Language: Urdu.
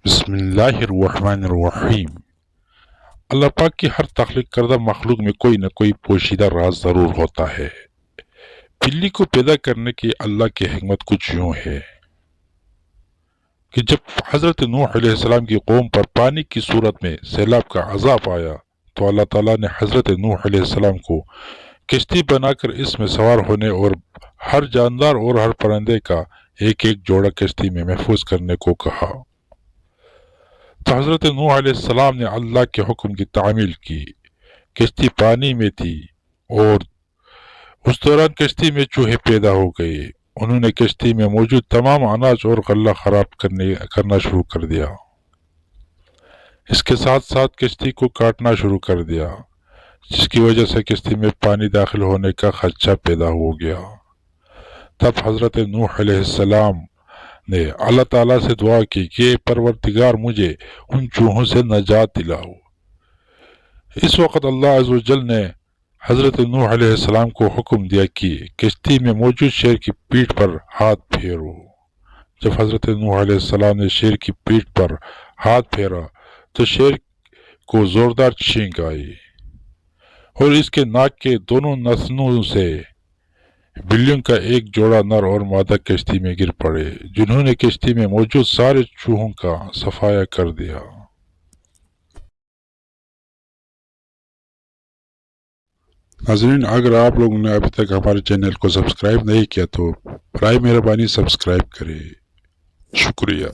بسم اللہ الرحمن الرحیم۔ اللہ پاک کی ہر تخلیق کردہ مخلوق میں کوئی نہ کوئی پوشیدہ راز ضرور ہوتا ہے۔ بلی کو پیدا کرنے کی اللہ کی حکمت کچھ یوں ہے کہ جب حضرت نوح علیہ السلام کی قوم پر پانی کی صورت میں سیلاب کا عذاب آیا تو اللہ تعالیٰ نے حضرت نوح علیہ السلام کو کشتی بنا کر اس میں سوار ہونے اور ہر جاندار اور ہر پرندے کا ایک ایک جوڑا کشتی میں محفوظ کرنے کو کہا۔ تو حضرت نوح علیہ السلام نے اللہ کے حکم کی تعمیل کی۔ کشتی پانی میں تھی اور اس دوران کشتی میں چوہے پیدا ہو گئے۔ انہوں نے کشتی میں موجود تمام اناج اور غلہ خراب کرنا شروع کر دیا۔ اس کے ساتھ ساتھ کشتی کو کاٹنا شروع کر دیا، جس کی وجہ سے کشتی میں پانی داخل ہونے کا خدشہ پیدا ہو گیا۔ تب حضرت نوح علیہ السلام نے اللہ تعالیٰ سے دعا کی کہ پروردگار مجھے ان چوہوں سے نجات دلاؤ۔ اس وقت اللہ عز و جل نے حضرت نوح علیہ السلام کو حکم دیا کہ کشتی میں موجود شیر کی پیٹھ پر ہاتھ پھیرو۔ جب حضرت نوح علیہ السلام نے شیر کی پیٹھ پر ہاتھ پھیرا تو شیر کو زوردار چھینک آئی اور اس کے ناک کے دونوں نتنوں سے بلیوں کا ایک جوڑا نر اور مادہ کشتی میں گر پڑے، جنہوں نے کشتی میں موجود سارے چوہوں کا صفایا کر دیا۔ ناظرین، اگر آپ لوگوں نے ابھی تک ہمارے چینل کو سبسکرائب نہیں کیا تو برائے مہربانی سبسکرائب کریں۔ شکریہ۔